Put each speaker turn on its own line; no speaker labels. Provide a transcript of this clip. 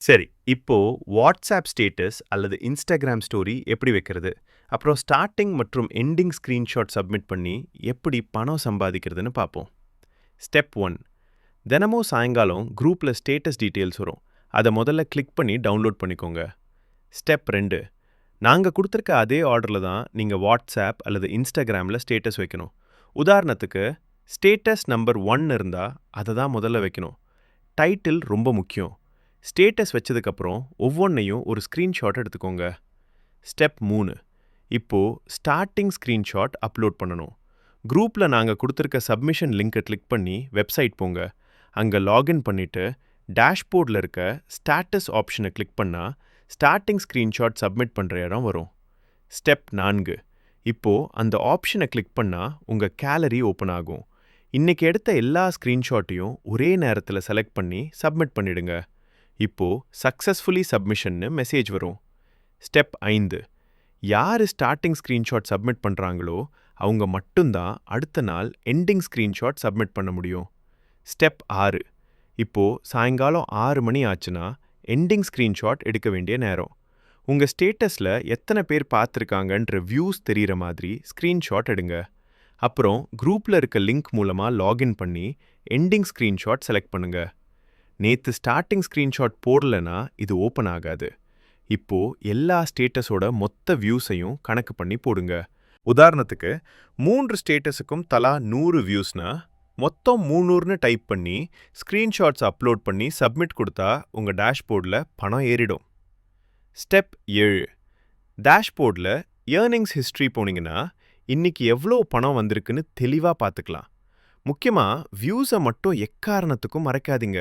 சரி, இப்போ WhatsApp status அல்லது இன்ஸ்டாகிராம் ஸ்டோரி எப்படி வைக்கிறது? அப்புறம் ஸ்டார்ட்டிங் மற்றும் எண்டிங் ஸ்கிரீன்ஷாட் சப்மிட் பண்ணி எப்படி பணம் சம்பாதிக்கிறதுன்னு பார்ப்போம். ஸ்டெப் 1. தினமும் சாயங்காலம் குரூப்ல ஸ்டேட்டஸ் டீடைல்ஸ் வரும். அதை முதல்ல கிளிக் பண்ணி டவுன்லோட் பண்ணிக்கோங்க. ஸ்டெப் 2. நாங்க கொடுத்துருக்க அதே ஆர்டர்ல தான் நீங்க வாட்ஸ்அப் அல்லது இன்ஸ்டாகிராம்ல ஸ்டேட்டஸ் வைக்கணும். உதாரணத்துக்கு ஸ்டேட்டஸ் நம்பர் 1 இருந்தா அதை தான் முதல்ல வைக்கணும். டைட்டில் ரொம்ப முக்கியம். ஸ்டேட்டஸ் வச்சதுக்கப்புறம் ஒவ்வொன்றையும் ஒரு ஸ்க்ரீன்ஷாட் எடுத்துக்கோங்க. ஸ்டெப் 3. இப்போ ஸ்டார்டிங் ஸ்க்ரீன்ஷாட் அப்லோட் பண்ணணும். குரூப்பில் நாங்கள் கொடுத்துருக்க சப்மிஷன் லிங்கை கிளிக் பண்ணி வெப்சைட் போங்க. அங்கே லாகின் பண்ணிவிட்டு டேஷ்போர்டில் இருக்க ஸ்டேட்டஸ் ஆப்ஷனை கிளிக் பண்ணால் ஸ்டார்டிங் ஸ்க்ரீன்ஷாட் சப்மிட் பண்ணுற இடம் வரும். ஸ்டெப் 4. இப்போ அந்த ஆப்ஷனை கிளிக் பண்ணால் உங்கள் கேலரி ஓப்பன் ஆகும். இன்னைக்கு எடுத்த எல்லா ஸ்க்ரீன்ஷாட்டையும் ஒரே நேரத்தில் செலக்ட் பண்ணி சப்மிட் பண்ணிடுங்க. இப்போ சக்ஸஸ்ஃபுல்லி சப்மிஷன்னு மெசேஜ் வரும். ஸ்டெப் 5. யார் ஸ்டார்டிங் ஸ்க்ரீன்ஷாட் சப்மிட் பண்ணுறாங்களோ அவங்க மட்டும்தான் அடுத்த நாள் எண்டிங் ஸ்க்ரீன்ஷாட் சப்மிட் பண்ண முடியும். ஸ்டெப் 6. இப்போ சாயங்காலம் 6 மணி ஆச்சுன்னா எண்டிங் ஸ்க்ரீன்ஷாட் எடுக்க வேண்டிய நேரம். உங்கள் ஸ்டேட்டஸில் எத்தனை பேர் பார்த்துருக்காங்கன்ற வியூஸ் தெரிகிற மாதிரி ஸ்க்ரீன்ஷாட் எடுங்க. அப்புறம் குரூப்பில் இருக்க லிங்க் மூலமாக லாகின் பண்ணி எண்டிங் ஸ்க்ரீன்ஷாட் செலக்ட் பண்ணுங்க. நேற்று ஸ்டார்டிங் ஸ்க்ரீன்ஷாட் போடலைன்னா இது ஓப்பன் ஆகாது. இப்போ எல்லா ஸ்டேட்டஸோட மொத்த வியூஸையும் கணக்கு பண்ணி போடுங்க. உதாரணத்துக்கு 3 ஸ்டேட்டஸுக்கும் தலா 100 வியூஸ்னா மொத்தம் 300ன்னு டைப் பண்ணி ஸ்க்ரீன்ஷாட்ஸ் அப்லோட் பண்ணி சப்மிட் கொடுத்தா உங்கள் டேஷ்போர்டில் பணம் ஏறிடும். ஸ்டெப் 7. டேஷ்போர்டில் ஏர்னிங்ஸ் ஹிஸ்ட்ரி போனீங்கன்னா இன்னைக்கு எவ்வளோ பணம் வந்திருக்குன்னு தெளிவாக பார்த்துக்கலாம். முக்கியமாக வியூஸை மட்டும் எக்காரணத்துக்கும் மறைக்காதீங்க.